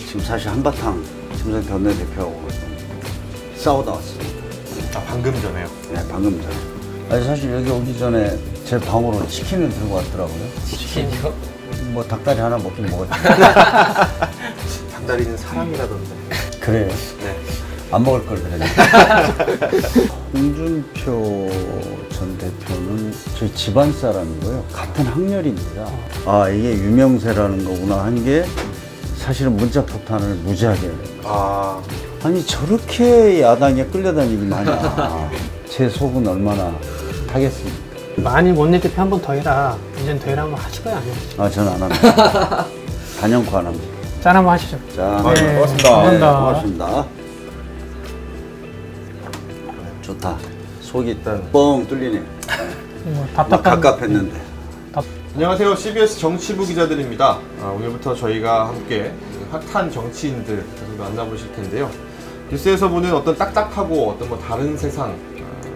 지금 사실 한바탕 김성태 원내대표하고 싸우다 왔습니다. 아, 방금 전에요? 네, 방금 전에. 아니, 사실 여기 오기 전에 제 방으로 치킨을 들고 왔더라고요. 치킨이요? 뭐 닭다리 하나 먹긴 먹었죠. 닭다리는 사람이라던데. 그래요? 네. 안 먹을 걸 그랬네. 홍준표 전 대표는 저희 집안 사람이고요. 같은 학렬입니다. 아, 이게 유명세라는 거구나 한 게 사실은 문자 폭탄을 무지하게 해요. 아, 아니, 저렇게 야당에 끌려다니기만 하냐. 제 속은 얼마나 타겠습니까? 만일 원내대표 한 번 더 해라. 이젠 더 해라 한번 하실 거예요? 아니요? 아, 저는 안 합니다. 단연코 안 합니다. 짠 한번 하시죠. 자, 네, 고맙습니다. 감사합니다. 고맙습니다. 좋다. 속이 일단 뻥 뚫리네요. 뭐 막 답답한. 갑갑했는데. 안녕하세요. CBS 정치부 기자들입니다. 오늘부터 저희가 함께 핫한 정치인들 계속 만나보실 텐데요. 뉴스에서 보는 어떤 딱딱하고 어떤 뭐 다른 세상,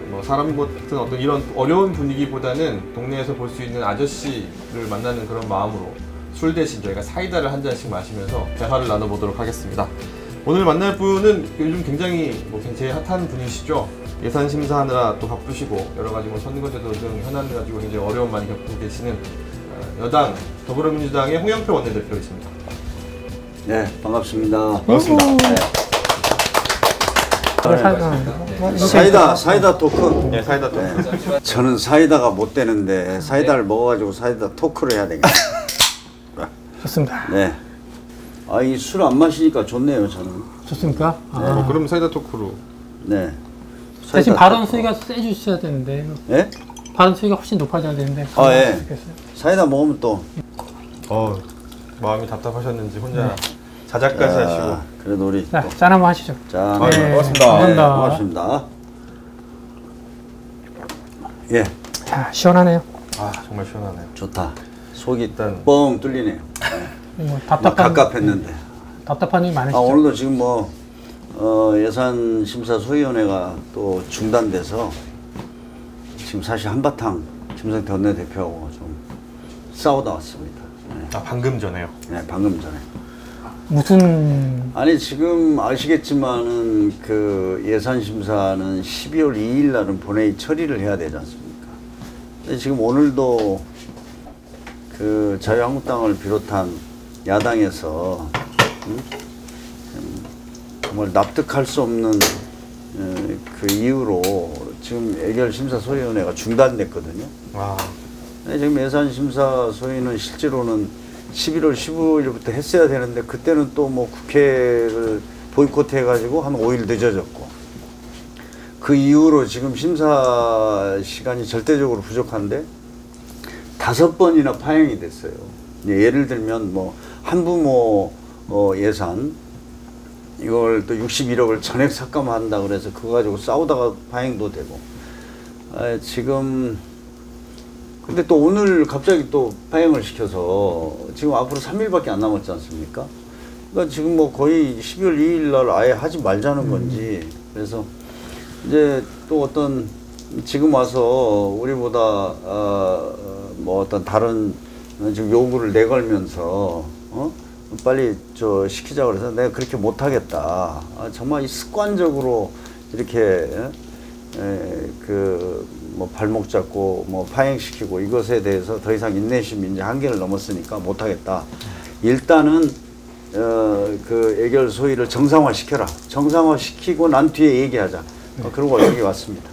뭐 사람 같은 어떤 이런 어려운 분위기보다는 동네에서 볼 수 있는 아저씨를 만나는 그런 마음으로 술 대신 저희가 사이다를 한 잔씩 마시면서 대화를 나눠보도록 하겠습니다. 오늘 만날 분은 요즘 굉장히 제일 핫한 분이시죠. 예산 심사하느라 또 바쁘시고 여러 가지 뭐 선거제도 등 현안을 가지고 굉장히 어려움 많이 겪고 계시는 여당 더불어민주당의 홍영표 원내대표이십니다. 네, 반갑습니다. 반갑습니다. 사이다 토크. 네, 사이다 또. 네. 저는 사이다가 못 되는데 사이다를 먹어가지고 사이다 토크를 해야 되겠다. 좋습니다. 네. 아, 이 술 안 마시니까 좋네요, 저는. 좋습니까? 아. 그럼 사이다 토크로. 네. 대신 사이다 발언 토크. 수위가 세주셔야 되는데. 예? 발언 수위가 훨씬 높아져야 되는데. 아, 예. 좋겠어요. 사이다 먹으면 또. 마음이 답답하셨는지 혼자 자작까지 하시고. 그래도 우리. 자, 짠 한번 하시죠. 자, 네, 고맙습니다. 감사합니다. 고맙습니다. 예, 자, 시원하네요. 아, 정말 시원하네요. 좋다. 속이 일단 뻥 뚫리네요. 뭐 막 답답한. 갑갑했는데. 답답한 일이 많으시죠? 오늘도 지금 뭐 예산심사소위원회가 또 중단돼서 지금 사실 한바탕 김성태 원내대표하고 좀 싸우다 왔습니다. 네, 아, 방금 전에요. 네, 방금 전에. 무슨. 아니, 지금 아시겠지만은 그 예산심사는 12월 2일 날은 본회의 처리를 해야 되지 않습니까? 근데 지금 오늘도 그 자유한국당을 비롯한 야당에서 정말 납득할 수 없는 그 이유로 지금 예결심사소위원회가 중단됐거든요. 아, 지금 예산심사소위는 실제로는 11월 15일부터 했어야 되는데 그때는 또 뭐 국회를 보이콧 해가지고 한 5일 늦어졌고 그 이후로 지금 심사 시간이 절대적으로 부족한데 5번이나 파행이 됐어요. 예를 들면 뭐 한부모 예산 이걸 또 61억을 전액 삭감한다 그래서 그거 가지고 싸우다가 파행도 되고 지금 근데 또 오늘 갑자기 또 파행을 시켜서 지금 앞으로 3일밖에 안 남았지 않습니까? 그러니까 지금 뭐 거의 12월 2일 날 아예 하지 말자는 건지 그래서 이제 또 어떤 지금 와서 우리보다 뭐 어떤 다른 지금 요구를 내걸면서 빨리 시키자 그래서 내가 그렇게 못하겠다. 정말 이 습관적으로 이렇게 뭐 발목 잡고 뭐 파행시키고 이것에 대해서 더 이상 인내심이 이제 한계를 넘었으니까 못하겠다. 일단은 그 예결 소위를 정상화시켜라. 정상화시키고 난 뒤에 얘기하자. 그러고 여기 왔습니다.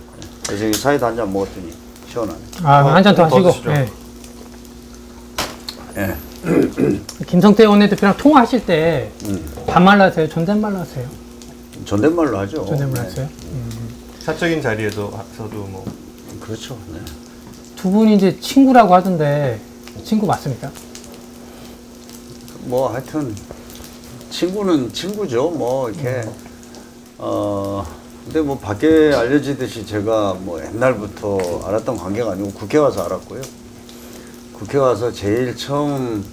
그래서 여기 사이다 한 잔 먹었더니 시원하네. 한 잔 더 하시고. 네. 예. 김성태 원내대표랑 통화하실 때 반말로 하세요? 존댓말로 하세요? 존댓말로 하죠. 존댓말로 하세요? 사적인 자리에서도 뭐. 그렇죠. 네. 두 분이 이제 친구라고 하던데 친구 맞습니까? 뭐 하여튼 친구는 친구죠. 뭐 이렇게 근데 뭐 밖에 알려지듯이 제가 뭐 옛날부터 알았던 관계가 아니고 국회 와서 알았고요. 국회 와서 제일 처음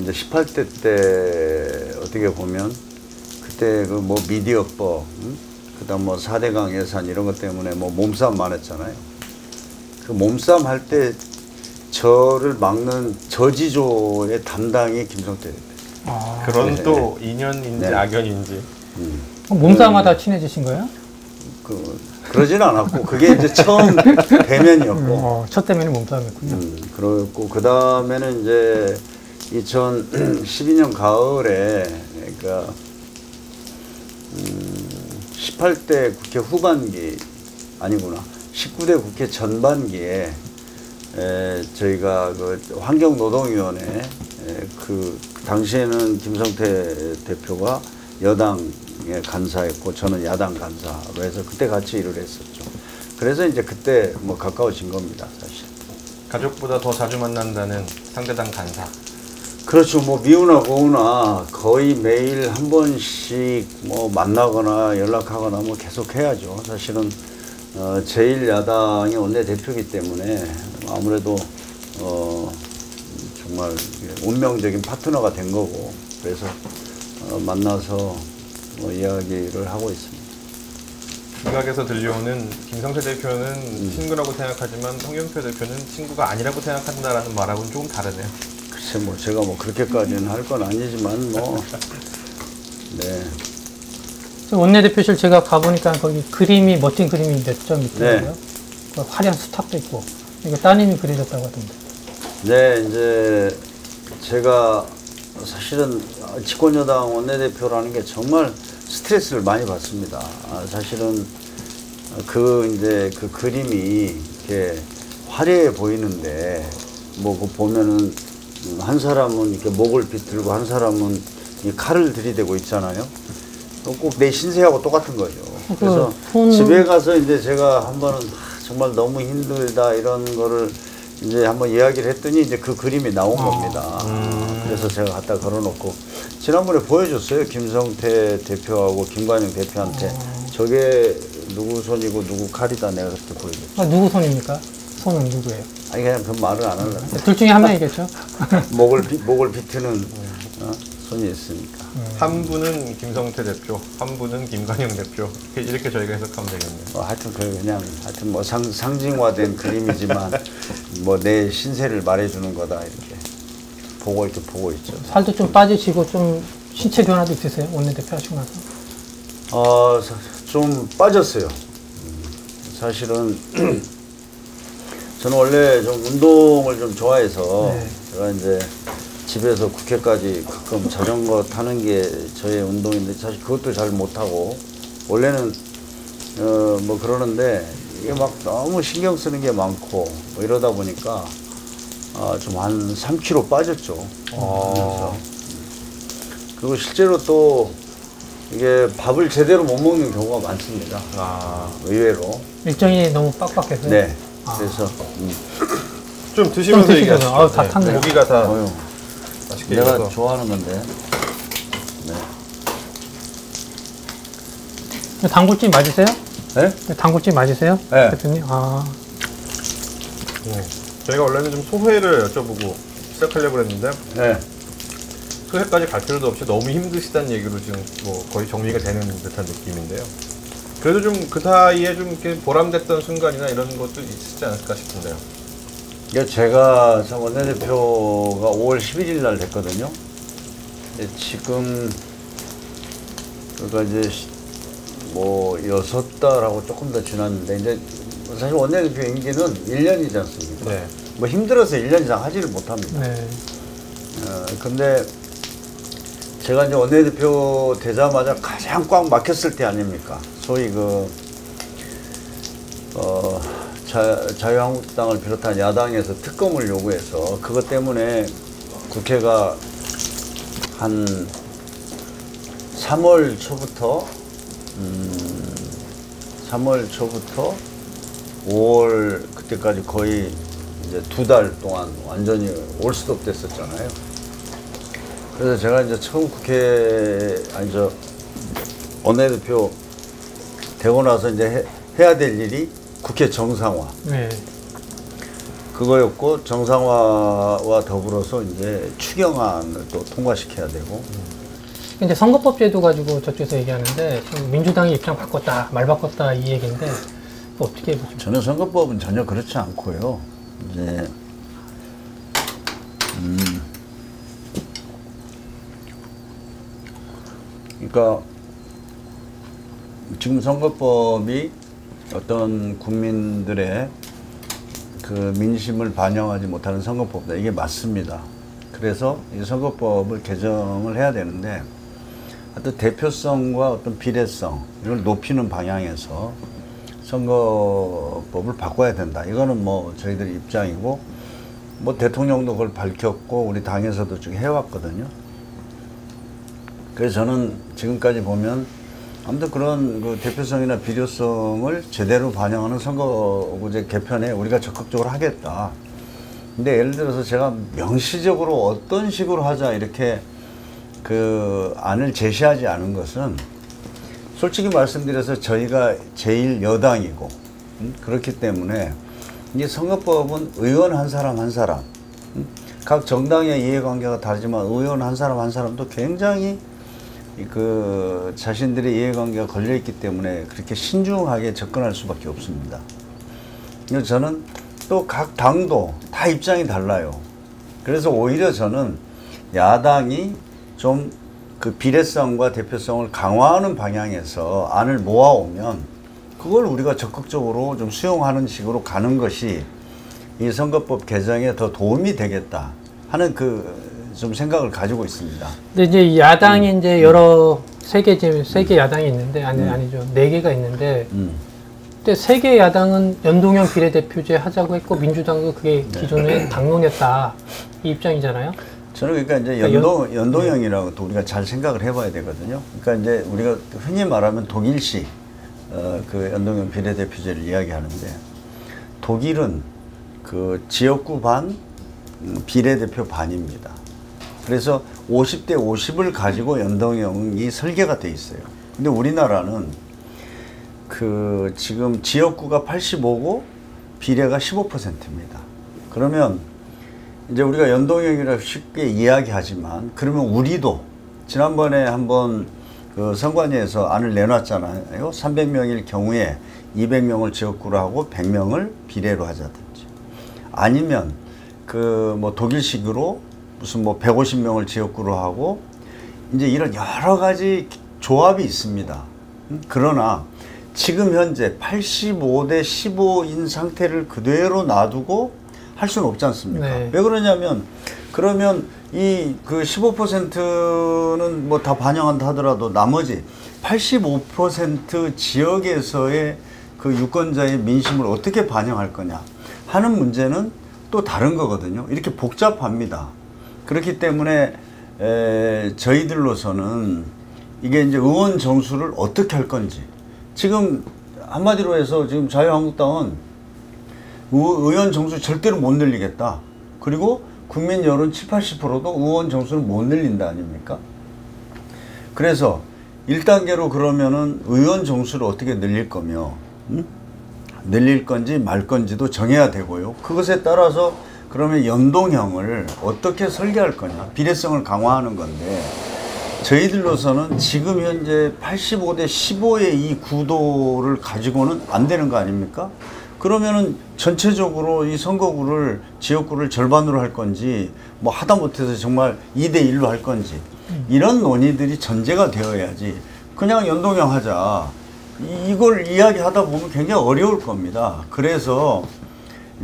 이제 18대 때 어떻게 보면 그때 그 뭐 미디어법, 그다음 뭐 4대강 예산 이런 것 때문에 뭐 몸싸움 많았잖아요. 그 몸싸움 할 때 저를 막는 저지조의 담당이 김성태 대표. 그런 네. 또 인연인지 네. 악연인지. 몸싸움하다 친해지신 거예요? 그러지는 않았고 그게 이제 처음 대면이었고 첫 대면이 몸싸움이었군요. 그렇고 그 다음에는 이제 2012년 가을에 그러니까 18대 국회 후반기 아니구나 19대 국회 전반기에 저희가 그 환경노동위원회 그 당시에는 김성태 대표가 여당의 간사였고 저는 야당 간사로 해서 그때 같이 일을 했었죠. 그래서 이제 그때 뭐 가까워진 겁니다, 사실. 가족보다 더 자주 만난다는 상대당 간사. 그렇죠. 뭐 미우나 고우나 거의 매일 한 번씩 뭐 만나거나 연락하거나 뭐 계속 해야죠. 사실은 제1야당의 원내대표이기 때문에 아무래도 정말 운명적인 파트너가 된 거고 그래서 만나서 이야기를 하고 있습니다. 시각에서 들려오는 김성태 대표는 친구라고 생각하지만 홍영표 대표는 친구가 아니라고 생각한다라는 말하고는 조금 다르네요. 글쎄 뭐 제가 뭐 그렇게까지는 할 건 아니지만 뭐 네. 원내대표실 제가 가보니까 거기 그림이 멋진 그림이 몇 점 있더라고요. 그 화려한 수탑도 있고 이거 따님이 그려줬다고 하던데. 네, 이제 제가 사실은 집권여당 원내대표라는 게 정말 스트레스를 많이 받습니다. 사실은 이제 그 그림이 이렇게 화려해 보이는데 뭐 그 보면은 한 사람은 이렇게 목을 비틀고 한 사람은 이 칼을 들이대고 있잖아요. 꼭 내 신세하고 똑같은 거죠. 그래서 집에 가서 이제 제가 한 번은 정말 너무 힘들다 이런 거를 이제 한번 이야기를 했더니 이제 그 그림이 나온 겁니다. 그래서 제가 갖다 걸어놓고 지난번에 보여줬어요. 김성태 대표하고 김관영 대표한테 저게 누구 손이고 누구 칼이다 내가 그렇게 보여줬죠. 누구 손입니까? 손은 누구예요? 아니 그냥 그 말을 안 하려고. 둘 중에 한 명이겠죠. 목을 비트는 손이 있으니까. 한 분은 김성태 대표, 한 분은 김관영 대표. 이렇게 저희가 해석하면 되겠네요. 하여튼 하여튼 뭐 상징화된 그림이지만 뭐 내 신세를 말해주는 거다 이렇게 보고 있죠. 살도 좀 빠지시고 좀 신체 변화도 있으세요? 원내대표 하시고 나서? 좀 빠졌어요. 사실은 저는 원래 좀 운동을 좀 좋아해서 제가 이제 집에서 국회까지 가끔 자전거 타는 게 저의 운동인데 사실 그것도 잘 못하고 원래는 뭐 그러는데 이게 막 너무 신경 쓰는 게 많고 뭐 이러다 보니까 좀 한 3kg 빠졌죠. 그리고 실제로 또 이게 밥을 제대로 못 먹는 경우가 많습니다. 의외로. 일정이 너무 빡빡해서요? 네. 그래서 좀 드시면서 얘기하시죠. 다 탔네요. 고기가 다 맛있게 내가 익어서. 좋아하는 건데. 네. 단골집 맞으세요? 네? 단골집 맞으세요? 네. 대표님? 저희가 원래는 좀 소회를 여쭤보고 시작하려고 했는데 네. 소회까지 갈 필요도 없이 너무 힘드시다는 얘기로 지금 뭐 거의 정리가 되는 듯한 느낌인데요. 그래도 좀 그 사이에 좀 이렇게 보람됐던 순간이나 이런 것도 있지 않을까 싶은데요. 제가 원내대표가 5월 11일 날 됐거든요. 지금 그러니까 이제 뭐 6달하고 조금 더 지났는데 이제 사실 원내대표 임기는 1년이지 않습니까? 네. 뭐 힘들어서 1년 이상 하지를 못합니다. 네. 근데 제가 이제 원내대표 되자마자 가장 꽉 막혔을 때 아닙니까? 소위 자유한국당을 비롯한 야당에서 특검을 요구해서 그것 때문에 국회가 한 3월 초부터 5월 그때까지 거의 이제 2달 동안 완전히 올스톱 됐었잖아요. 그래서 제가 이제 처음 원내대표 되고 나서 이제 해야 될 일이 국회 정상화. 네. 그거였고 정상화와 더불어서 이제 추경안을 또 통과시켜야 되고. 이제 선거법 제도 가지고 저쪽에서 얘기하는데 지금 민주당이 입장 바꿨다, 말 바꿨다 이 얘기인데 어떻게 보십니까? 저는 선거법은 전혀 그렇지 않고요. 이제 그러니까 지금 선거법이 어떤 국민들의 그 민심을 반영하지 못하는 선거법이다. 이게 맞습니다. 그래서 이 선거법을 개정을 해야 되는데 어떤 대표성과 어떤 비례성 이걸 높이는 방향에서 선거법을 바꿔야 된다. 이거는 뭐 저희들의 입장이고 뭐 대통령도 그걸 밝혔고 우리 당에서도 쭉 해왔거든요. 그래서 저는 지금까지 보면 아무튼 그런 그 대표성이나 비례성을 제대로 반영하는 선거구제 개편에 우리가 적극적으로 하겠다. 근데 예를 들어서 제가 명시적으로 어떤 식으로 하자 이렇게 그 안을 제시하지 않은 것은 솔직히 말씀드려서 저희가 제일 여당이고 그렇기 때문에 이 선거법은 의원 한 사람 한 사람 각 정당의 이해관계가 다르지만 의원 한 사람도 굉장히 그 자신들의 이해관계가 걸려있기 때문에 그렇게 신중하게 접근할 수밖에 없습니다. 그래서 저는 또 각 당도 다 입장이 달라요. 그래서 오히려 저는 야당이 좀 그 비례성과 대표성을 강화하는 방향에서 안을 모아오면 그걸 우리가 적극적으로 좀 수용하는 식으로 가는 것이 이 선거법 개정에 더 도움이 되겠다 하는 그 좀 생각을 가지고 있습니다. 근데 이제 야당이 이제 여러 세 개 야당이 있는데 아니죠. 4개가 있는데 근데 3개 야당은 연동형 비례대표제 하자고 했고 민주당도 그게 기존의 당론이었다 이 입장이잖아요. 저는 그러니까 이제 연동형이라고 또 우리가 잘 생각을 해봐야 되거든요. 그러니까 이제 우리가 흔히 말하면 독일식 그 연동형 비례대표제를 이야기하는데 독일은 그 지역구 반 비례대표 반입니다. 그래서 50대 50을 가지고 연동형이 설계가 돼 있어요. 근데 우리나라는 그 지금 지역구가 85고 비례가 15%입니다. 그러면 이제 우리가 연동형이라고 쉽게 이야기하지만 그러면 우리도 지난번에 한번 그 선관위에서 안을 내놨잖아요. 300명일 경우에 200명을 지역구로 하고 100명을 비례로 하자든지 아니면 그 뭐 독일식으로 무슨 뭐 150명을 지역구로 하고 이제 이런 여러 가지 조합이 있습니다. 그러나 지금 현재 85대 15인 상태를 그대로 놔두고 할 수는 없지 않습니까? 네. 왜 그러냐면 그러면 이 그 15%는 뭐 다 반영한다 하더라도 나머지 85% 지역에서의 그 유권자의 민심을 어떻게 반영할 거냐 하는 문제는 또 다른 거거든요. 이렇게 복잡합니다. 그렇기 때문에 저희들로서는 이게 이제 의원 정수를 어떻게 할 건지 지금 한마디로 해서 지금 자유한국당은 의원 정수 절대로 못 늘리겠다. 그리고 국민 여론 70, 80%도 의원 정수를 못 늘린다 아닙니까? 그래서 1단계로 그러면은 의원 정수를 어떻게 늘릴 거며 늘릴 건지 말 건지도 정해야 되고요. 그것에 따라서 그러면 연동형을 어떻게 설계할 거냐. 비례성을 강화하는 건데 저희들로서는 지금 현재 85대 15의 이 구도를 가지고는 안 되는 거 아닙니까? 그러면은 전체적으로 이 선거구를 지역구를 절반으로 할 건지 뭐 하다못해서 정말 2대1로 할 건지 이런 논의들이 전제가 되어야지 그냥 연동형 하자 이걸 이야기하다 보면 굉장히 어려울 겁니다. 그래서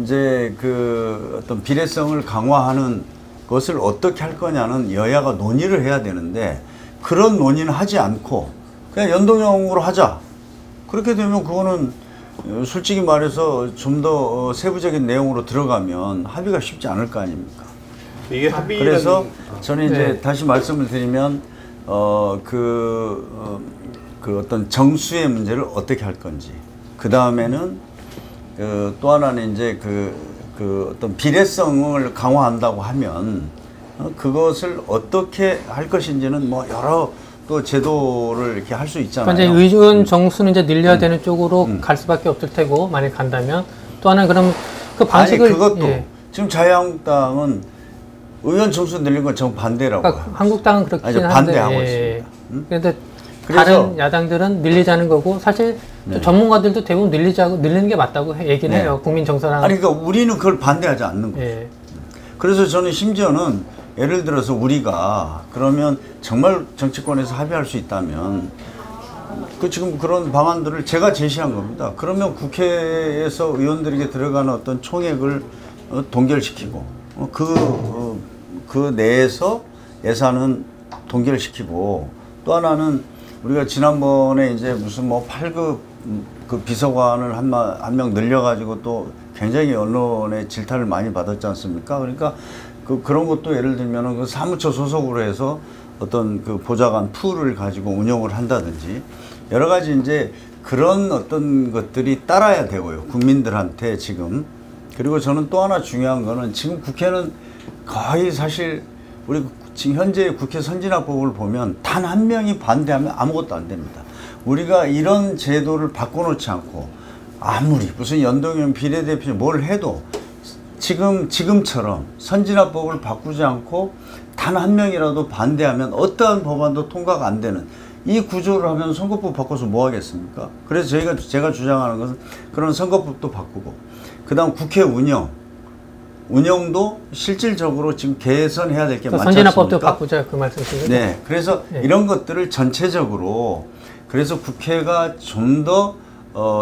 이제 그 어떤 비례성을 강화하는 것을 어떻게 할 거냐는 여야가 논의를 해야 되는데 그런 논의는 하지 않고 그냥 연동형으로 하자. 그렇게 되면 그거는 솔직히 말해서 좀 더 세부적인 내용으로 들어가면 합의가 쉽지 않을 거 아닙니까? 이게 합의라는 그래서 저는 이제 네. 다시 말씀을 드리면 그 어떤 정수의 문제를 어떻게 할 건지 그 다음에는 또 하나는 이제 그 어떤 비례성을 강화한다고 하면 그것을 어떻게 할 것인지는 뭐 여러 또 제도를 이렇게 할 수 있잖아요. 그러니까 이제 의원 정수는 이제 늘려야 되는 쪽으로 갈 수밖에 없을 테고 만약 간다면 또 하나 그럼 그 방식을 아니 그것도 예. 지금 자유한국당은 의원 정수 늘린 건 정 반대라고. 그러니까 한국당은 그렇긴 아니, 한데 반대하고 예. 있습니다. 그런데 그래서 다른 야당들은 늘리자는 거고 사실 또 전문가들도 대부분 늘리는 게 맞다고 얘기는 네. 해요. 국민 정서랑 아니 그러니까 우리는 그걸 반대하지 않는 거예요. 예. 그래서 저는 심지어는 예를 들어서 우리가 그러면 정말 정치권에서 합의할 수 있다면 그 지금 그런 방안들을 제가 제시한 겁니다. 그러면 국회에서 의원들에게 들어가는 어떤 총액을 동결시키고 그 내에서 예산은 동결시키고 또 하나는 우리가 지난번에 이제 무슨 뭐 8급 그 비서관을 한 명 늘려가지고 또 굉장히 언론의 질타를 많이 받았지 않습니까? 그러니까 그런 것도 예를 들면은 그 사무처 소속으로 해서 어떤 그 보좌관 풀을 가지고 운영을 한다든지 여러 가지 이제 그런 어떤 것들이 따라야 되고요. 국민들한테 지금. 그리고 저는 또 하나 중요한 거는 지금 국회는 거의 사실 우리 지금 현재 국회 선진화법을 보면 단 한 명이 반대하면 아무것도 안 됩니다. 우리가 이런 제도를 바꿔놓지 않고 아무리 무슨 연동형 비례대표 뭘 해도 지금처럼 선진화법을 바꾸지 않고 단 한 명이라도 반대하면 어떠한 법안도 통과가 안 되는 이 구조를 하면 선거법 바꿔서 뭐 하겠습니까? 그래서 제가 주장하는 것은 그런 선거법도 바꾸고 그다음 국회 운영도 실질적으로 지금 개선해야 될 게 많지 않습니까? 선진화법도 바꾸자 그 말씀이신가요? 네, 그래서 네. 이런 것들을 전체적으로 그래서 국회가 좀 더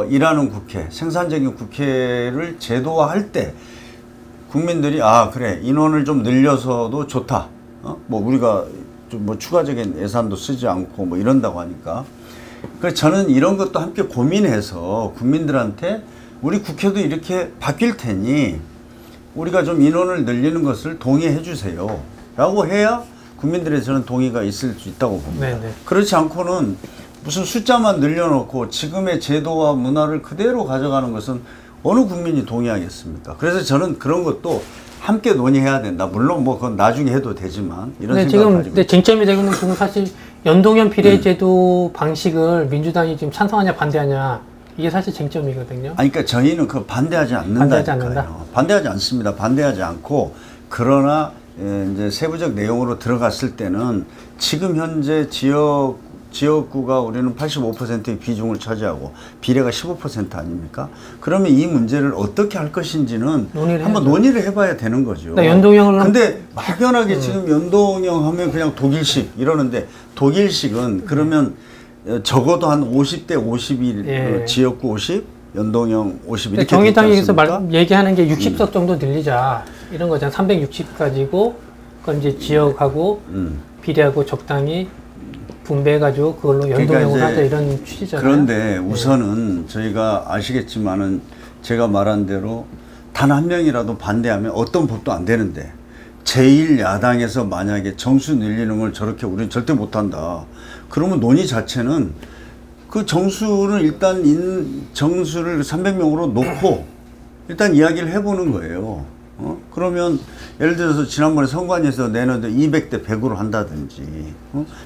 일하는 국회, 생산적인 국회를 제도화할 때 국민들이 아 그래 인원을 좀 늘려서도 좋다. 뭐 우리가 좀 뭐 추가적인 예산도 쓰지 않고 뭐 이런다고 하니까. 그래서 저는 이런 것도 함께 고민해서 국민들한테 우리 국회도 이렇게 바뀔 테니 우리가 좀 인원을 늘리는 것을 동의해 주세요. 라고 해야 국민들의 저는 동의가 있을 수 있다고 봅니다. 네네. 그렇지 않고는 무슨 숫자만 늘려놓고 지금의 제도와 문화를 그대로 가져가는 것은 어느 국민이 동의하겠습니까? 그래서 저는 그런 것도 함께 논의해야 된다. 물론 뭐 그건 나중에 해도 되지만 이런 생각을 지금 가지고 있습니다. 쟁점이 되고 있는 부분 사실 연동형 비례제도 방식을 민주당이 지금 찬성하냐 반대하냐 이게 사실 쟁점이거든요. 아니, 그러니까 저희는 그 반대하지 반대하지 않는다? 않는다니까요. 반대하지 않습니다. 반대하지 않고 그러나 이제 세부적 내용으로 들어갔을 때는 지금 현재 지역구가 우리는 85%의 비중을 차지하고 비례가 15% 아닙니까? 그러면 이 문제를 어떻게 할 것인지는 한번 논의를 해봐야 되는 거죠. 그러니까 연동형을 근데 막연하게 지금 연동형 하면 그냥 독일식 이러는데 독일식은 그러면 적어도 한 50대 50일 예. 지역구 50, 연동형 50 이렇게 정의당이 됐지 여기서 않습니까? 얘기하는 게 60석 정도 늘리자 이런 거잖아. 360 가지고 그건 이제 지역하고 비례하고 적당히 분배해가지고 그걸로 연동형을 그러니까 하자 이런 취지잖아요. 그런데 우선은 저희가 아시겠지만은 제가 말한 대로 단 한 명이라도 반대하면 어떤 법도 안 되는데 제1야당에서 만약에 정수 늘리는 걸 저렇게 우리는 절대 못한다. 그러면 논의 자체는 그 정수를 일단 정수를 300명으로 놓고 일단 이야기를 해보는 거예요. 그러면 예를 들어서 지난번에 선관위에서 내는데 200대 100으로 한다든지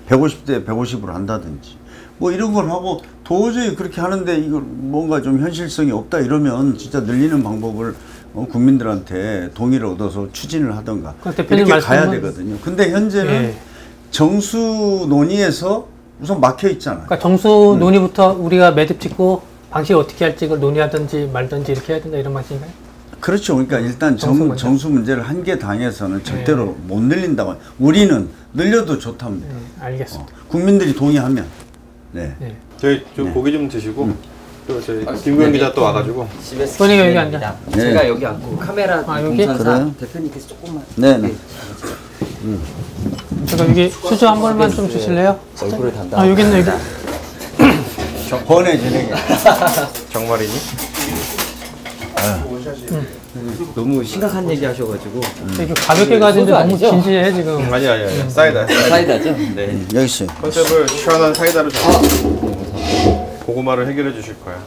150대 150으로 한다든지 뭐 이런 걸 하고 도저히 그렇게 하는데 이거 뭔가 좀 현실성이 없다 이러면 진짜 늘리는 방법을 국민들한테 동의를 얻어서 추진을 하던가 이렇게 가야 되거든요. 근데 현재는 예. 정수 논의에서 우선 막혀 있잖아요. 그러니까 정수 논의부터 우리가 매듭 짓고 방식을 어떻게 할지 그걸 논의하든지 말든지 이렇게 해야 된다 이런 말씀인가요? 그렇죠. 그러니까 일단 정수 문제를 한 개 당해서는 절대로 못 늘린다고. 우리는 늘려도 좋답니다. 알겠습니다. 국민들이 동의하면. 네. 저희 좀 고기 좀 드시고 또 저희 김구현 기자 또 와가지고 CBS 본인이 여기 앉아. 기자입니다. 제가 여기 앉고 카메라 여기? 동선상 그래요? 대표님께서 조금만 네네. 제가 여기 수저 한 벌만 좀 주실래요? 얼굴을 담당. 여기 있네 여기. 번외 진행해. 정말이니? 너무 심각한 얘기 하셔가지고 되게 가볍게 가지는데 너무 아니죠? 진지해 지금. 아니 사이다. 사이다죠? 네. 여기 있어요. 컨셉을 시원한 사이다로 잡아. 고구마를 해결해 주실 거야.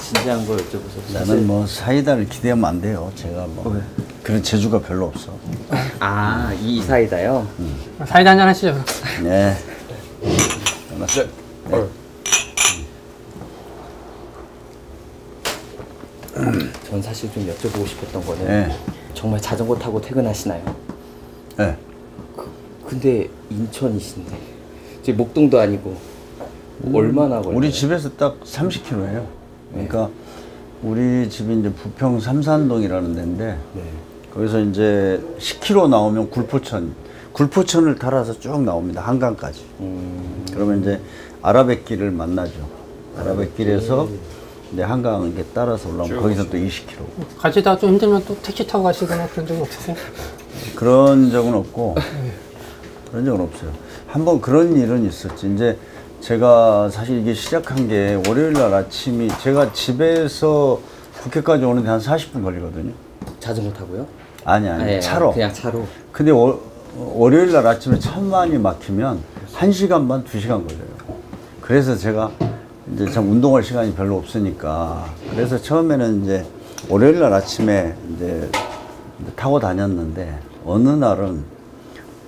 진지한 거 여쭤보세요. 나는 뭐 사이다를 기대하면 안 돼요. 제가 뭐 그런 재주가 별로 없어. 아, 이 사이다요? 사이다 한잔 하시죠. 네. 전 사실 좀 여쭤보고 싶었던 거는 네. 정말 자전거 타고 퇴근하시나요? 네. 근데 인천이신데 이제 목동도 아니고 얼마나 걸려요? 우리 집에서 딱 30km예요. 그러니까 우리 집이 이제 부평 삼산동이라는 데인데 네. 거기서 이제 10km 나오면 굴포천을 따라서 쭉 나옵니다. 한강까지. 그러면 이제 아라뱃길을 만나죠. 아라뱃길에서 이제 한강 이렇게 따라서 올라오면 거기서 또 20km. 가시다가 좀 힘들면 또 택시 타고 가시거나 그런 적은 없으세요? 그런 적은 없고 그런 적은 없어요. 한번 그런 일은 있었지. 이제 제가 사실 이게 시작한 게 월요일 날 아침이 제가 집에서 국회까지 오는데 한 40분 걸리거든요. 자전거 타고요? 아니 차로. 그냥 차로. 근데 월요일 날 아침에 차만이 막히면 1시간 반, 2시간 걸려요. 그래서 제가 이제 참 운동할 시간이 별로 없으니까 그래서 처음에는 이제 월요일 날 아침에 이제 타고 다녔는데 어느 날은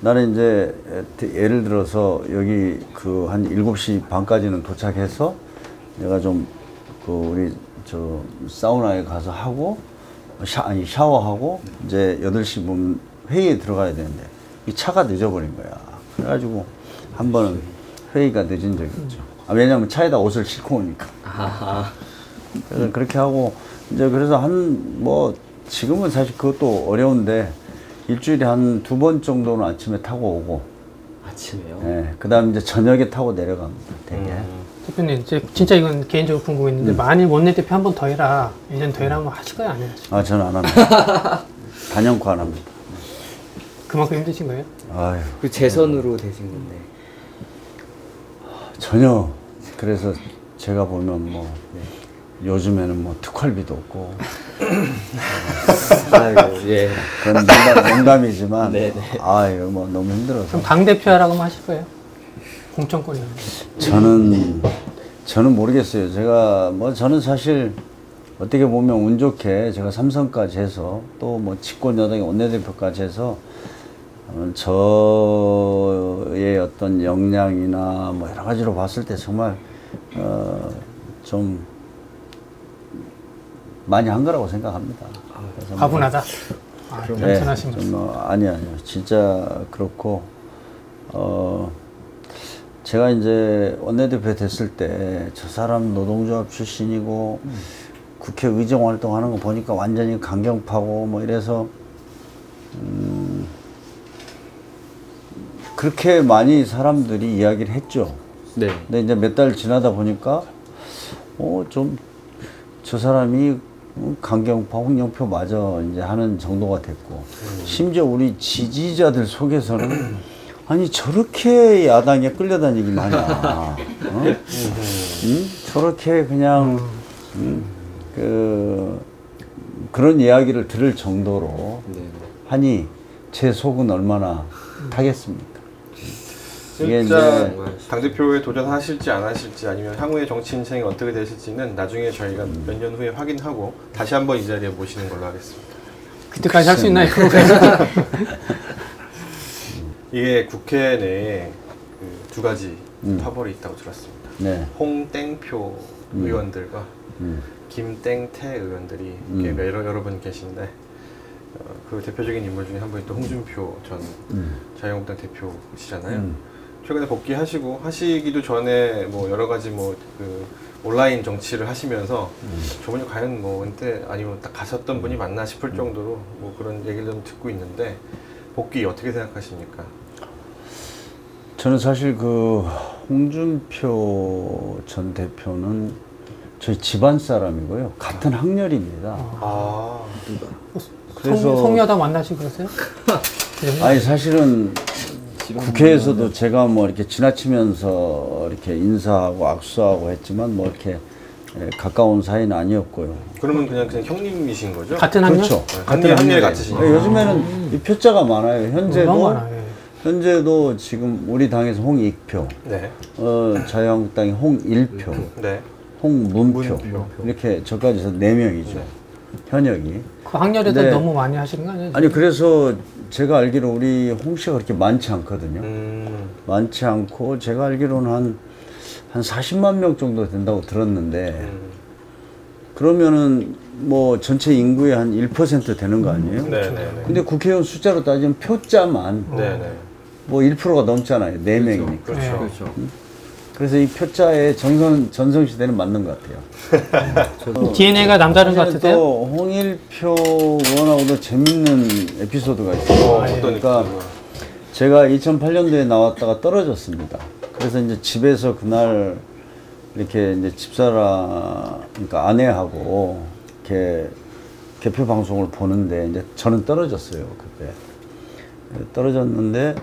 나는 이제 예를 들어서 여기 그 한 7시 반까지는 도착해서 내가 좀 그 우리 저 사우나에 가서 하고 샤워하고 이제 8시 보면 회의에 들어가야 되는데 이 차가 늦어버린 거야. 그래가지고 한 번은 회의가 늦은 적이 있죠. 왜냐면 차에다 옷을 싣고 오니까. 그래서 그렇게 하고 이제 그래서 뭐 지금은 사실 그것도 어려운데 일주일에 한 2번 정도는 아침에 타고 오고. 아침에요? 네. 그 다음 이제 저녁에 타고 내려갑니다. 되게. 대표님, 이제 진짜 이건 개인적으로 궁금했는데 만일 원내대표 한 번 더 해라, 1년 더 해라 하면 하실 거예요, 안 해요? 아, 저는 안 합니다. 단연코 안 합니다. 그만큼 힘드신 거예요? 아유. 그 재선으로 되신 건데. 전혀. 그래서 제가 보면 뭐 요즘에는 뭐 특활비도 없고. 아이고, 예. 그건 농담이지만. 네네. 아유, 뭐 너무 힘들어서. 그럼 당대표 하라고 하면 하실 거예요? 공천권이. 저는 모르겠어요. 저는 사실 어떻게 보면 운 좋게 제가 삼선까지 해서 또 뭐 집권 여당의 원내대표까지 해서 저의 어떤 역량이나 뭐 여러 가지로 봤을 때 정말 좀 많이 한 거라고 생각합니다. 그래서 과분하다. 겸손하신 네, 분. 아니요. 진짜 그렇고 제가 이제 원내대표 됐을 때 저 사람 노동조합 출신이고 국회 의정 활동하는 거 보니까 완전히 강경파고 뭐 이래서 그렇게 많이 사람들이 이야기를 했죠. 네. 근데 이제 몇 달 지나다 보니까 좀 저 사람이 강경파 홍영표 맞아 이제 하는 정도가 됐고 심지어 우리 지지자들 속에서는 아니 저렇게 야당에 끌려다니긴 하냐. 저렇게 그냥 그런 이야기를 들을 정도로 하니 제 속은 얼마나 타겠습니까? 이게 진짜 이제 당대표에 도전하실지 안 하실지 아니면 향후의 정치 인생이 어떻게 되실지는 나중에 저희가 몇 년 후에 확인하고 다시 한번 이 자리에 모시는 걸로 하겠습니다. 그때까지 할 수 있나요? 이게 국회 내에 그 2가지 파벌이 있다고 들었습니다. 네. 홍땡표 의원들과 김땡태 의원들이 이렇게 여러 분 계신데 그 대표적인 인물 중에 한 분이 또 홍준표 전 자유한국당 대표시잖아요. 최근에 복귀하시고 하시기도 전에 뭐 여러 가지 뭐 그 온라인 정치를 하시면서 저분이 과연 뭐 은퇴 아니면 딱 가셨던 분이 맞나 싶을 정도로 뭐 그런 얘기를 좀 듣고 있는데 복귀 어떻게 생각하십니까? 저는 사실 그 홍준표 전 대표는 저희 집안 사람이고요. 같은 학렬입니다. 그래서 성여다 만나시고 그러세요? 아니 사실은 국회에서도 제가 뭐 이렇게 지나치면서 이렇게 인사하고 악수하고 했지만 뭐 이렇게 가까운 사이는 아니었고요. 그러면 그냥 형님이신 거죠? 같은 학년? 그렇죠. 같은 학년에 같으시니까. 요즘에는 이 표자가 많아요. 너무 많아요. 현재도 지금 우리 당에서 홍익표, 네. 자유한국당이 홍일표, 네. 홍문표 이렇게 저까지 해서 4명이죠. 현역이. 그 학렬에다 네. 너무 많이 하시는 거 아니에요? 아니 그래서 제가 알기로 우리 홍 씨가 그렇게 많지 않거든요. 많지 않고 제가 알기로는 한 40만 명 정도 된다고 들었는데 그러면은 뭐 전체 인구의 한 1% 되는 거 아니에요? 네네네. 근데 국회의원 숫자로 따지면 표자만 네네. 뭐 1%가 넘잖아요. 4명이니까. 그렇죠. 그렇죠. 그래서 이 표자의 전성시대는 맞는 것 같아요. DNA가 남다른 것 같으세요? 또 홍일표 의원하고도 재밌는 에피소드가 있어요. 어떤 그러니까 에피소드가? 제가 2008년도에 나왔다가 떨어졌습니다. 그래서 이제 집에서 그날 이렇게 이제 집사람, 그러니까 아내하고 이렇게 개표 방송을 보는데 이제 저는 떨어졌어요. 그때 떨어졌는데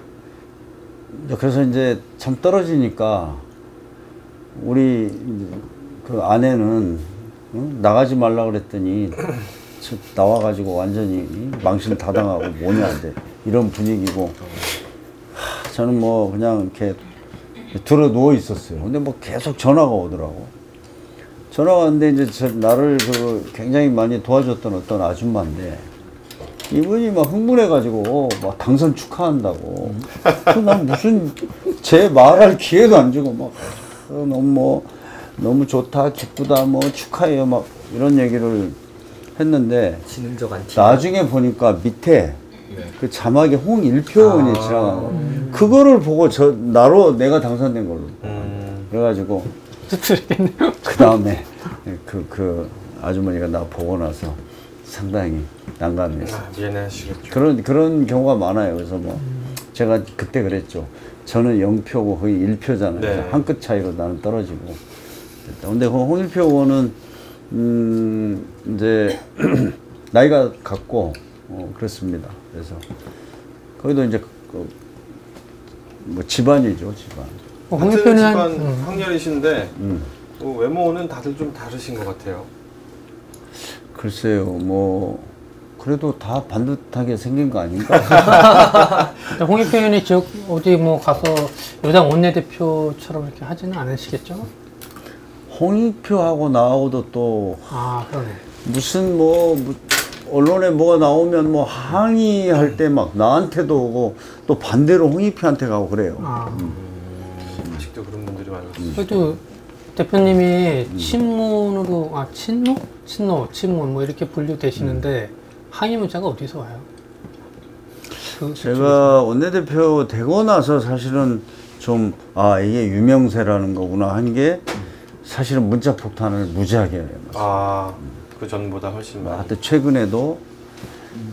그래서 이제 참 떨어지니까 우리 그 아내는 나가지 말라 그랬더니 나와가지고 완전히 망신 다 당하고 뭐냐 이제 이런 분위기고 저는 뭐 그냥 이렇게 들어 누워 있었어요. 근데 뭐 계속 전화가 오더라고. 전화가 왔는데 이제 나를 굉장히 많이 도와줬던 어떤 아줌마인데 이분이 막 흥분해가지고 막 당선 축하한다고. 난 무슨 제 말할 기회도 안 주고 막 너무 좋다 기쁘다 뭐 축하해요 막 이런 얘기를 했는데 지능적 안티. 나중에 보니까 밑에 그 자막에 홍일표 의원이 지나간 거. 그거를 보고 내가 당선된 걸로. 그래가지고 씁쓸했겠네요. 그 다음에 그 아주머니가 나 보고 나서 상당히 난감했어요. 미안하시겠죠. 그런 경우가 많아요. 그래서 뭐 제가 그때 그랬죠. 저는 0표고 거의 1표잖아요. 네. 한 끗 차이로 나는 떨어지고. 근데 홍일표 의원은 이제 나이가 같고 그렇습니다. 그래서 거기도 이제 뭐 집안이죠, 집안. 같은 홍일표는 집안 학년이신데 외모는 다들 좀 다르신 것 같아요. 글쎄요, 뭐 그래도 다 반듯하게 생긴 거 아닌가? 홍익표 의원이 어디 뭐 가서 여당 원내대표처럼 이렇게 하지는 않으시겠죠? 홍익표하고 나하고도 또 그러네. 무슨 언론에 뭐가 나오면 뭐 항의할 때 막 나한테도 오고 또 반대로 홍익표한테 가고 그래요. 아직도 그런 분들이 많으시죠. 그래도 대표님이 친문으로 친문 뭐 이렇게 분류되시는데 항의 문자가 어디서 와요? 제가 원내대표 되고 나서 사실은 좀 이게 유명세라는 거구나 한 게 사실은 문자 폭탄을 무지하게 해요. 그 전보다 훨씬 많이. 하여튼 최근에도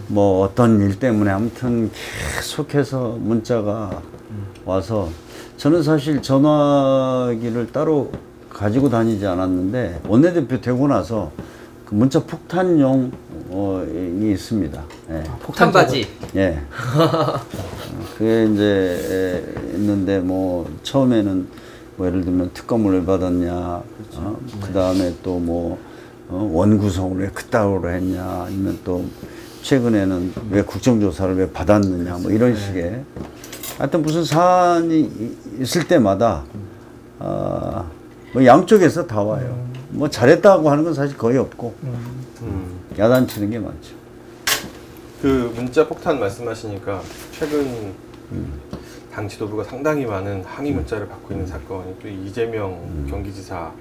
뭐 어떤 일 때문에 아무튼 계속해서 문자가 와서 저는 사실 전화기를 따로 가지고 다니지 않았는데 원내대표 되고 나서 그 문자 폭탄용이 있습니다. 예. 폭탄바지. 예. 그게 이제 있는데 뭐 처음에는 뭐 예를 들면 특검을 왜 받았냐, 그 다음에 또 뭐 원구성을 왜 그따위로 했냐, 아니면 또 최근에는 왜 국정조사를 왜 받았느냐, 뭐 이런 식의 하여튼 무슨 사안이 있을 때마다 뭐 양쪽에서 다 와요. 뭐 잘했다고 하는 건 사실 거의 없고 야단치는 게 많죠. 그 문자 폭탄 말씀하시니까 최근 당 지도부가 상당히 많은 항의 문자를 받고 있는 사건이 또 이재명 경기지사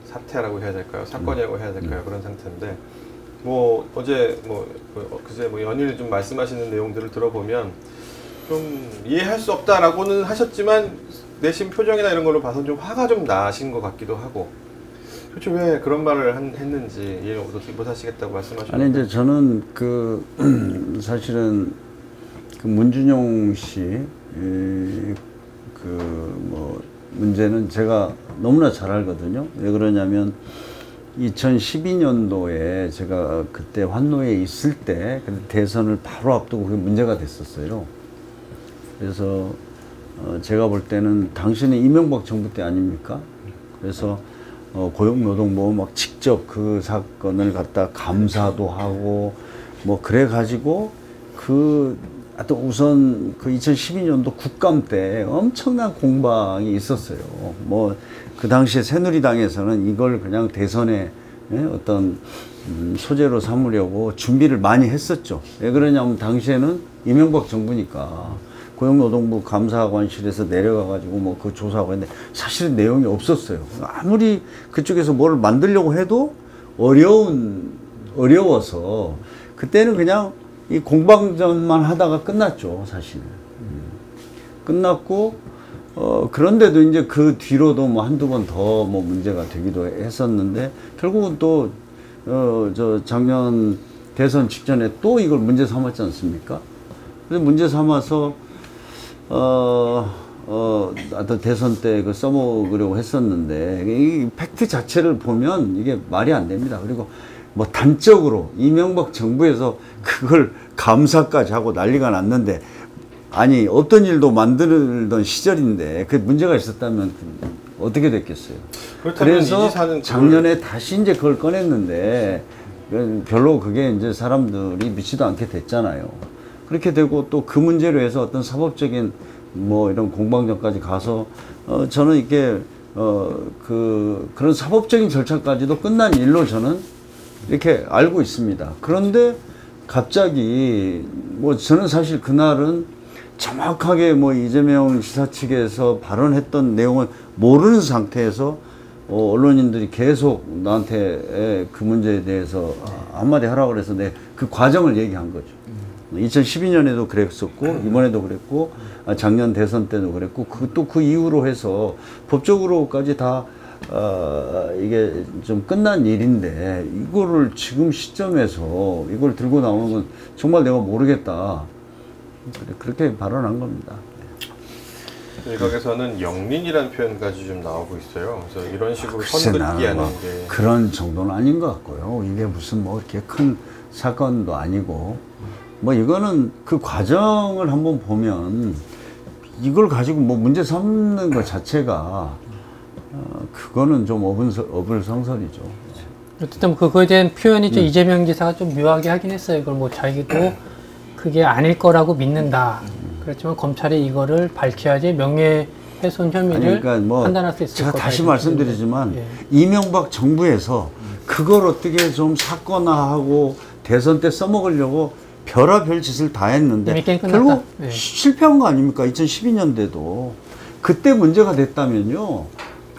사태라고 해야 될까요? 사건이라고 해야 될까요? 그런 상태인데 뭐 어제 그제 연일 좀 말씀하시는 내용들을 들어보면 좀 이해할 수 없다라고는 하셨지만 내심 표정이나 이런 걸로 봐서 좀 화가 좀 나신 것 같기도 하고 도대체 왜 그런 말을 했는지 이해 못 하시겠다고 말씀하셨는데 아니 이제 저는 사실은 그 문준용 씨 문제는 제가 너무나 잘 알거든요. 왜 그러냐면 2012년도에 제가 그때 환노에 있을 때 대선을 바로 앞두고 그게 문제가 됐었어요. 그래서 제가 볼 때는 당시는 이명박 정부 때 아닙니까? 그래서 고용노동부 막 직접 그 사건을 갖다 감사도 하고 뭐 그래 가지고 하여튼 우선 그 2012년도 국감 때 엄청난 공방이 있었어요. 뭐 그 당시에 새누리당에서는 이걸 그냥 대선에 어떤 소재로 삼으려고 준비를 많이 했었죠. 왜 그러냐면 당시에는 이명박 정부니까 고용노동부 감사관실에서 내려가가지고 뭐 그 조사하고 했는데 사실은 내용이 없었어요. 아무리 그쪽에서 뭘 만들려고 해도 어려워서 그때는 그냥 이 공방전만 하다가 끝났죠, 사실은. 끝났고, 그런데도 이제 그 뒤로도 뭐 한두 번 더 뭐 문제가 되기도 했었는데, 결국은 또, 저 작년 대선 직전에 또 이걸 문제 삼았지 않습니까? 그래서 문제 삼아서, 하여튼 대선 때 그 써먹으려고 했었는데, 이 팩트 자체를 보면 이게 말이 안 됩니다. 그리고 뭐 단적으로 이명박 정부에서 그걸 감사까지 하고 난리가 났는데, 아니 없던 일도 만들던 시절인데 그 문제가 있었다면 어떻게 됐겠어요. 그래서 작년에 다시 이제 그걸 꺼냈는데 별로 그게 이제 사람들이 믿지도 않게 됐잖아요. 그렇게 되고 또 그 문제로 해서 어떤 사법적인 뭐 이런 공방전까지 가서 저는 이게 그런 사법적인 절차까지도 끝난 일로 저는 이렇게 알고 있습니다. 그런데 갑자기 뭐 저는 사실 그날은 정확하게 뭐 이재명 지사 측에서 발언했던 내용을 모르는 상태에서 언론인들이 계속 나한테 그 문제에 대해서 한마디 하라고 그래서 내 그 과정을 얘기한 거죠. 2012년에도 그랬었고 이번에도 그랬고 작년 대선 때도 그랬고 또 그 이후로 해서 법적으로까지 다 이게 좀 끝난 일인데 이거를 지금 시점에서 이걸 들고 나오는 건 정말 내가 모르겠다. 그렇게 발언한 겁니다. 일각에서는 영린이라는 표현까지 좀 나오고 있어요. 그래서 이런 식으로 선긋기하는 뭐 게 그런 정도는 아닌 것 같고요. 이게 무슨 뭐 이렇게 큰 사건도 아니고 뭐 이거는 그 과정을 한번 보면 이걸 가지고 뭐 문제 삼는 것 자체가 그거는 좀 어불성설이죠. 어쨌든 그거에 대한 표현이 좀 이재명 지사가 좀 묘하게 하긴 했어요. 이걸 뭐 자기도 그게 아닐 거라고 믿는다. 그렇지만 검찰이 이거를 밝혀야지 명예훼손 혐의를 그러니까 뭐 판단할 수 있을 제가 것 같아요. 다시 말씀드리지만 예. 이명박 정부에서 그걸 어떻게 좀 사건화하고 대선 때 써먹으려고 별의별 짓을 다 했는데 이미 게임 끝났다. 결국 예. 실패한 거 아닙니까? 2012년대도 그때 문제가 됐다면요.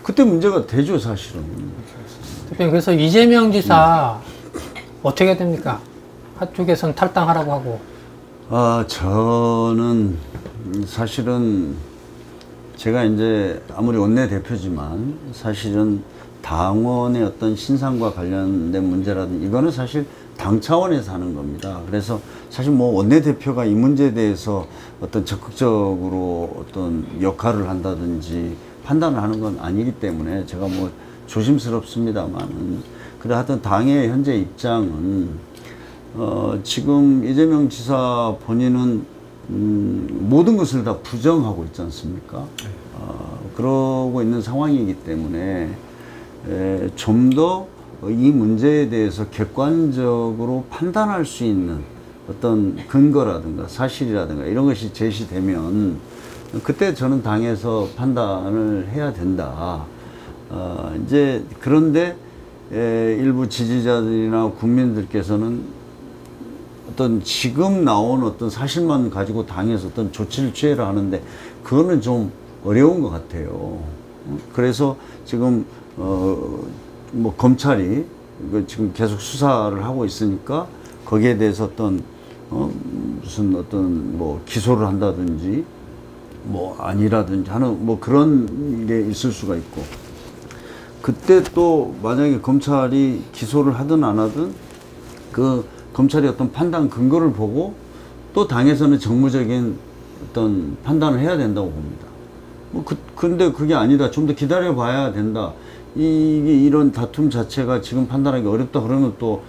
그때 문제가 되죠, 사실은. 그래서 이재명 지사 어떻게 해야 됩니까? 한쪽에선 탈당하라고 하고. 저는 사실은 제가 이제 아무리 원내대표지만 사실은 당원의 어떤 신상과 관련된 문제라든지 이거는 사실 당 차원에서 하는 겁니다. 그래서 사실 뭐 원내대표가 이 문제에 대해서 어떤 적극적으로 어떤 역할을 한다든지 판단을 하는 건 아니기 때문에 제가 뭐 조심스럽습니다만 그래 하여튼 당의 현재 입장은 지금 이재명 지사 본인은 모든 것을 다 부정하고 있지 않습니까? 그러고 있는 상황이기 때문에 좀 더 이 문제에 대해서 객관적으로 판단할 수 있는 어떤 근거라든가 사실이라든가 이런 것이 제시되면 그때 저는 당에서 판단을 해야 된다. 이제 그런데 일부 지지자들이나 국민들께서는 어떤 지금 나온 어떤 사실만 가지고 당에서 어떤 조치를 취해라 하는데 그거는 좀 어려운 것 같아요. 그래서 지금 뭐 검찰이 지금 계속 수사를 하고 있으니까 거기에 대해서 어떤 무슨 어떤 뭐 기소를 한다든지 뭐 아니라든지 하는 뭐 그런 게 있을 수가 있고 그때 또 만약에 검찰이 기소를 하든 안 하든 그 검찰이 어떤 판단 근거를 보고 또 당에서는 정무적인 어떤 판단을 해야 된다고 봅니다. 뭐 근데 그게 아니다. 좀 더 기다려 봐야 된다. 이게 이런 다툼 자체가 지금 판단하기 어렵다 그러면 또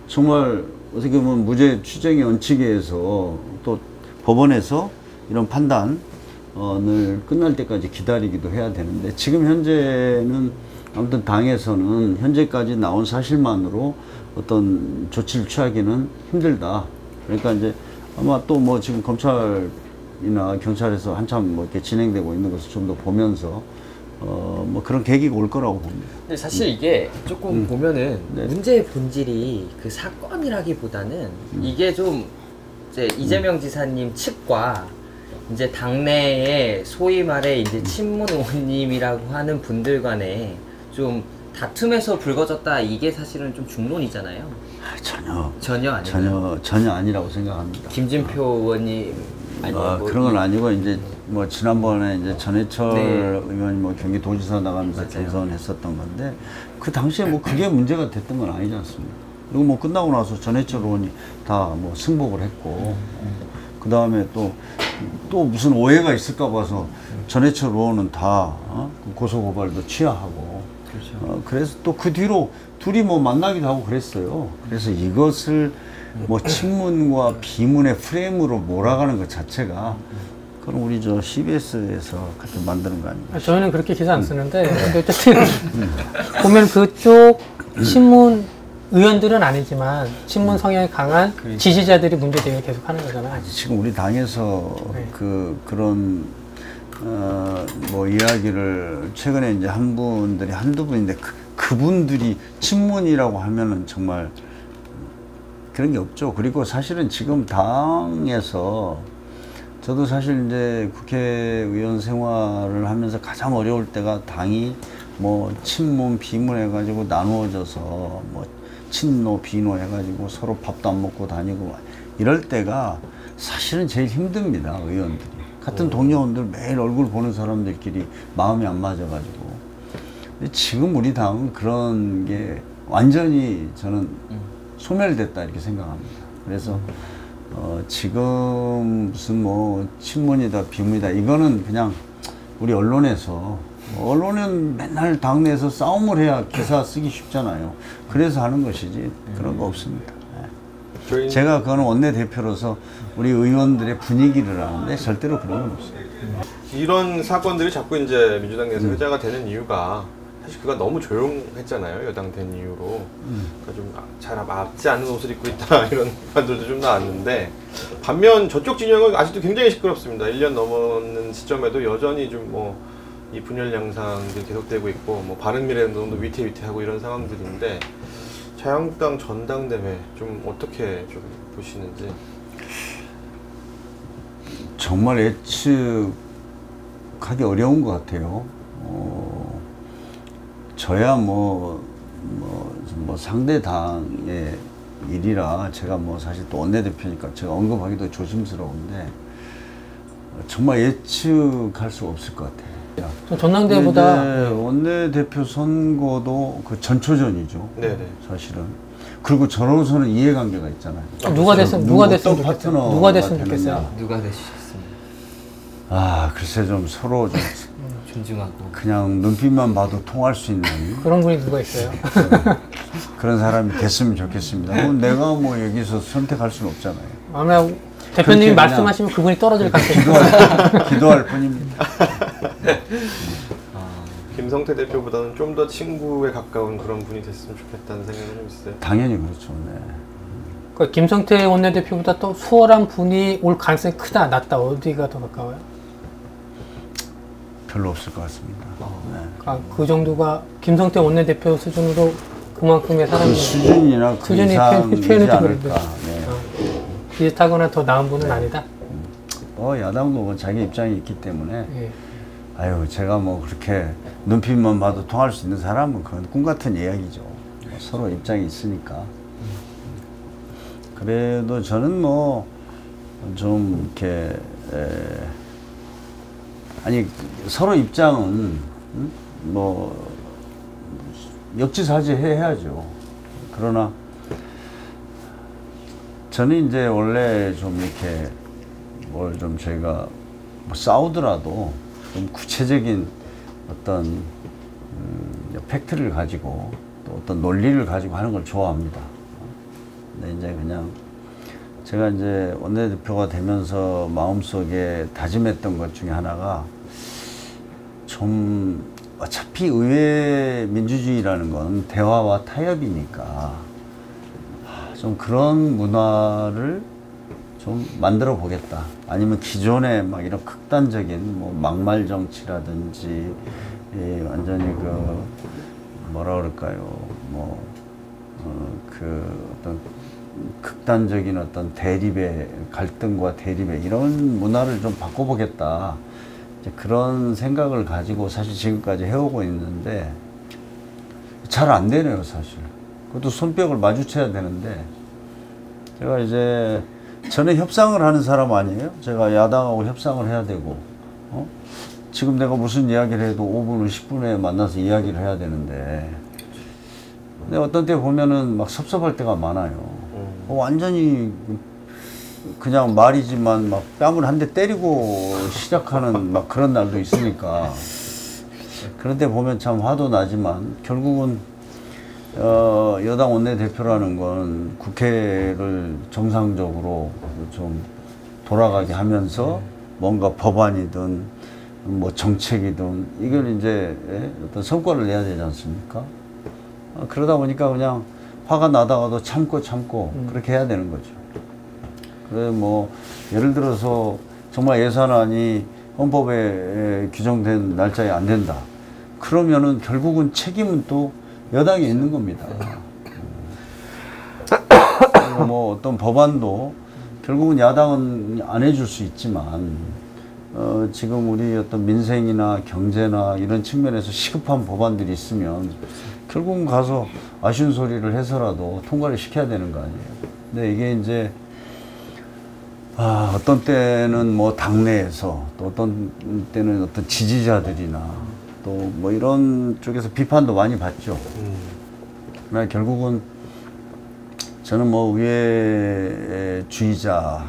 정말 어떻게 보면 무죄 추정의 원칙에 의해서 또 법원에서 이런 판단을 끝날 때까지 기다리기도 해야 되는데 지금 현재는 아무튼 당에서는 현재까지 나온 사실만으로 어떤 조치를 취하기는 힘들다. 그러니까 이제 아마 또 뭐 지금 검찰이나 경찰에서 한참 뭐 이렇게 진행되고 있는 것을 좀 더 보면서 뭐 그런 계기가 올 거라고 봅니다. 근데 사실 이게 조금 보면은 네. 문제의 본질이 그 사건이라기보다는 이게 좀 이제 이재명 지사님 측과 이제 당내에 소위 말해 이제 친문 의원님이라고 하는 분들 간에 좀 다툼에서 불거졌다 이게 사실은 좀 중론이잖아요. 전혀 아니에요. 전혀 아니라고 생각합니다. 김진표 의원님 아니면 뭐 그런 건 아니고 이제 뭐 지난번에 이제 전해철 네. 의원이 뭐 경기도지사 나가면서 맞아요. 경선했었던 건데 그 당시에 뭐 그게 문제가 됐던 건 아니지 않습니까? 그리고 뭐 끝나고 나서 전해철 의원이 다 뭐 승복을 했고 그 다음에 또 무슨 오해가 있을까 봐서 전해철 의원은 다 고소고발도 취하하고 그렇죠. 그래서 또 그 뒤로 둘이 뭐 만나기도 하고 그랬어요. 그래서 이것을 뭐 친문과 비문의 프레임으로 몰아가는 것 자체가 그건 우리 저 CBS에서 그때 만드는 거 아닙니까? 저희는 그렇게 기사 안 쓰는데 근데 어쨌든 보면 그쪽 친문 의원들은 아니지만 친문 성향이 강한 지지자들이 문제 제기를 계속 하는 거잖아요. 지금 우리 당에서 네. 그런 뭐 이야기를 최근에 이제 한두 분인데 그분들이 친문이라고 하면은 정말 그런 게 없죠. 그리고 사실은 지금 당에서 저도 사실 이제 국회의원 생활을 하면서 가장 어려울 때가 당이 뭐 친문 비문 해가지고 나누어져서 뭐 친노 비노 해가지고 서로 밥도 안 먹고 다니고 이럴 때가 사실은 제일 힘듭니다. 의원들이 같은 동료원들 매일 얼굴 보는 사람들끼리 마음이 안 맞아가지고. 근데 지금 우리 당은 그런 게 완전히 저는 소멸됐다 이렇게 생각합니다. 그래서 지금 무슨 뭐 친문이다 비문이다 이거는 그냥 우리 언론은 맨날 당내에서 싸움을 해야 기사 쓰기 쉽잖아요. 그래서 하는 것이지 그런 거 없습니다. 제가 그거는 원내대표로서 우리 의원들의 분위기를 하는데 절대로 그런 건 없어요. 이런 사건들이 자꾸 이제 민주당 내에서 회자가 되는 이유가 사실 그가 너무 조용했잖아요. 여당 된 이후로. 그러니까 좀 잘 맞지 않는 옷을 입고 있다 이런 비판들도 좀 나왔는데 반면 저쪽 진영은 아직도 굉장히 시끄럽습니다. 1년 넘는 시점에도 여전히 좀 뭐 이 분열 양상들이 계속되고 있고 뭐 바른미래당도 위태위태하고 이런 상황들인데 자유한국당 전당대회 좀 어떻게 좀 보시는지. 정말 예측하기 어려운 것 같아요. 저야 뭐 상대 당의 일이라 제가 뭐 사실 또 원내대표니까 제가 언급하기도 조심스러운데 정말 예측할 수 없을 것 같아요. 전당대회보다 원내대표 선거도 그 전초전이죠. 네네. 사실은. 그리고 저로서는 이해관계가 있잖아요. 누가 됐으면 어떤 좋겠어요. 파트너가 누가 됐으면 되느냐. 좋겠어요. 누가 되셨습니까? 글쎄 좀 서로 좀 존중하고 그냥 눈빛만 봐도 통할 수 있는 그런 분이 누가 있어요? 그런 사람이 됐으면 좋겠습니다. 그럼 내가 뭐 여기서 선택할 수는 없잖아요. 아마 대표님이 그냥 말씀하시면 그분이 떨어질 가능성이 기도할 뿐입니다. 김성태 대표보다는 좀 더 친구에 가까운 그런 분이 됐으면 좋겠다는 생각이 좀 있어요. 당연히 그렇죠. 네. 그러니까 김성태 원내대표보다 또 수월한 분이 올 가능성이 크다, 낮다, 어디가 더 가까워요? 별로 없을 것 같습니다. 네. 그러니까 그 정도가 김성태 원내대표 수준으로 그만큼의 사람이 그 수준이나 그 수준이 이상이지 표현이 좀 않을까. 그런데. 네. 비슷하거나 더 나은 분은 아니다. 야당도 뭐 자기 입장이 있기 때문에 예. 아유 제가 뭐 그렇게 눈빛만 봐도 통할 수 있는 사람은 그건 꿈 같은 이야기죠. 서로 입장이 있으니까. 그래도 저는 뭐 좀 이렇게 아니 서로 입장은 뭐 역지사지 해야죠. 그러나 저는 이제 원래 좀 이렇게 뭘 좀 저희가 뭐 싸우더라도 좀 구체적인 어떤 팩트를 가지고 또 어떤 논리를 가지고 하는 걸 좋아합니다. 근데 이제 그냥 제가 이제 원내대표가 되면서 마음속에 다짐했던 것 중에 하나가 좀 어차피 의회 민주주의라는 건 대화와 타협이니까 좀 그런 문화를 좀 만들어 보겠다. 아니면 기존에 막 이런 극단적인 뭐 막말 정치라든지 완전히 그 뭐라 그럴까요? 뭐 그 어떤 극단적인 어떤 대립의 갈등과 대립의 이런 문화를 좀 바꿔보겠다. 이제 그런 생각을 가지고 사실 지금까지 해오고 있는데 잘 안 되네요, 사실. 그것도 손뼉을 마주쳐야 되는데 제가 이제 저는 협상을 하는 사람 아니에요? 제가 야당하고 협상을 해야 되고, 지금 내가 무슨 이야기를 해도 5분, 10분에 만나서 이야기를 해야 되는데, 근데 어떤 때 보면은 막 섭섭할 때가 많아요. 완전히 그냥 말이지만 막 뺨을 한 대 때리고 시작하는 막 그런 날도 있으니까, 그런 때 보면 참 화도 나지만 결국은 여당 원내대표라는 건 국회를 정상적으로 좀 돌아가게 하면서 뭔가 법안이든 뭐 정책이든 이걸 이제 어떤 성과를 내야 되지 않습니까? 그러다 보니까 그냥 화가 나다가도 참고 그렇게 해야 되는 거죠. 그래 뭐 예를 들어서 정말 예산안이 헌법에 규정된 날짜에 안 된다. 그러면은 결국은 책임은 또 여당에 있는 겁니다. 그리고 뭐 어떤 법안도 결국은 야당은 안 해줄 수 있지만 지금 우리 어떤 민생이나 경제나 이런 측면에서 시급한 법안들이 있으면 결국은 가서 아쉬운 소리를 해서라도 통과를 시켜야 되는 거 아니에요. 근데 이게 이제 어떤 때는 뭐 당내에서 또 어떤 때는 어떤 지지자들이나 또 뭐 이런 쪽에서 비판도 많이 받죠. 그러나 결국은 저는 뭐 우회주의자가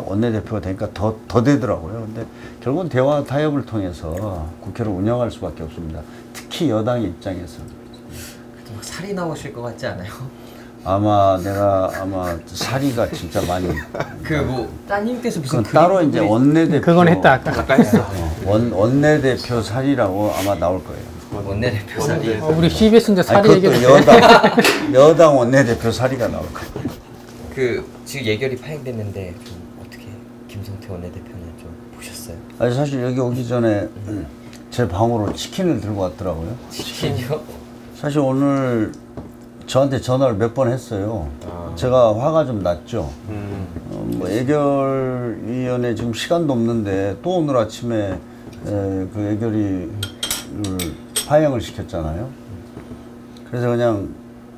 원내대표가 되니까 더 되더라고요. 근데 결국은 대화 타협을 통해서 국회를 운영할 수밖에 없습니다. 특히 여당의 입장에서. 그래도 막 살이 나오실 것 같지 않아요? 아마 사리가 진짜 많이. 그 뭐 따님께서 무슨 따로 이제 원내대표. 그건 했다 아까. 했어. 원내대표 사리라고 아마 나올 거예요. 원내대표 살이. 우리 CBS 이제 사리 그것도 얘기를. 여당 원내대표 사리가 나올 거예요. 그 지금 예결이 파행됐는데 좀 어떻게 김성태 원내대표는 좀 보셨어요? 아니 사실 여기 오기 전에 제 방으로 치킨을 들고 왔더라고요. 치킨이요? 사실 오늘 저한테 전화를 몇 번 했어요. 제가 화가 좀 났죠. 뭐 예결위원회 지금 시간도 없는데 또 오늘 아침에 그 예결위를 파행을 시켰잖아요. 그래서 그냥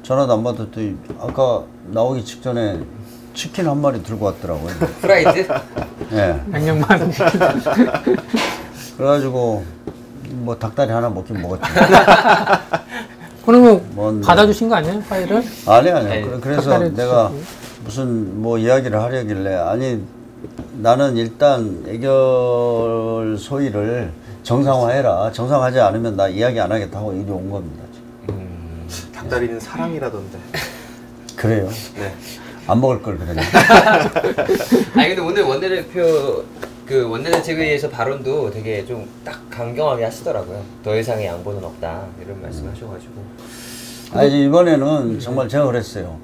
전화도 안 받았더니 아까 나오기 직전에 치킨 한 마리 들고 왔더라고요. 프라이드? 예. 양념만. 그래가지고 뭐 닭다리 하나 먹긴 먹었죠. 그러면 뭔데? 받아주신 거 아니에요 파일을? 아니요. 네. 그래서 닭다리 내가 드셨고요. 무슨 뭐 이야기를 하려길래 아니 나는 일단 애결 소위를 정상화해라. 정상화하지 않으면 나 이야기 안 하겠다 하고 이리 온 겁니다. 닭다리는 사랑이라던데. 그래요? 네. 안 먹을 걸 그랬네. 아니 근데 오늘 원내대표 그 원내대책회의에서 발언도 되게 좀 딱 강경하게 하시더라고요. 더 이상의 양보는 없다 이런 말씀하셔가지고. 아니 이번에는 정말 제가 그랬어요.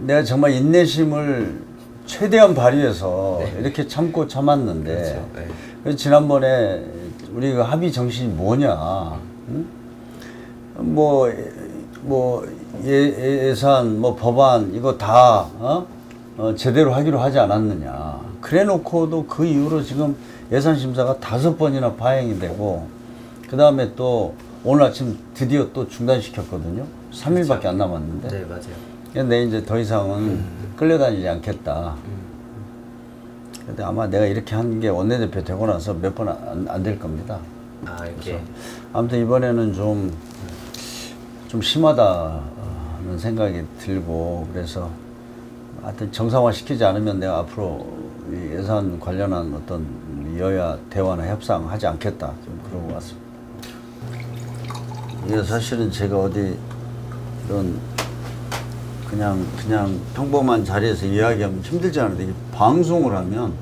내가 정말 인내심을 최대한 발휘해서 네. 이렇게 참았는데 그렇죠. 네. 그래서 지난번에 우리 그 합의 정신이 뭐냐? 응? 예산, 뭐 법안 이거 다 제대로 하기로 하지 않았느냐? 그래놓고도 그 이후로 지금 예산 심사가 5번이나 파행이 되고 그 다음에 또 오늘 아침 드디어 또 중단시켰거든요. 3일밖에 안 남았는데. 네 맞아요. 근데 이제 더 이상은 끌려다니지 않겠다. 근데 아마 내가 이렇게 한 게 원내대표 되고 나서 몇 번 안 될 겁니다. 아 이렇게. 그래서 아무튼 이번에는 좀 심하다는 생각이 들고 그래서 하여튼 정상화 시키지 않으면 내가 앞으로 이 예산 관련한 어떤 여야 대화나 협상하지 않겠다 좀 그러고 왔습니다. 이게 사실은 제가 어디 이런 그냥 평범한 자리에서 이야기하면 힘들지 않은데 이게 방송을 하면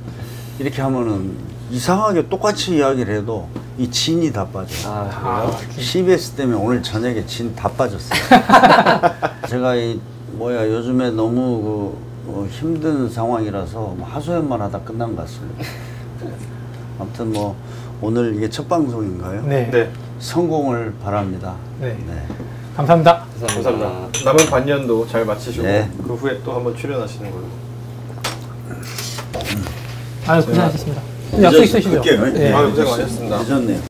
이렇게 하면은 이상하게 똑같이 이야기를 해도 이 진이 다 빠져요. 아 그래요? CBS 때문에 오늘 저녁에 진 다 빠졌어요. 제가 요즘에 너무 힘든 상황이라서 하소연만 하다 끝난 것 같습니다. 아무튼 뭐 오늘 이게 첫 방송인가요? 네. 네. 성공을 바랍니다. 네. 네. 감사합니다. 감사합니다. 남은 반년도 잘 마치시고 네. 그 후에 또 한번 출연하시는 걸로. 아유 고생하셨습니다. 약속 있으시죠? 갈게요. 네. 아유 고생 많으셨습니다. 늦었네요.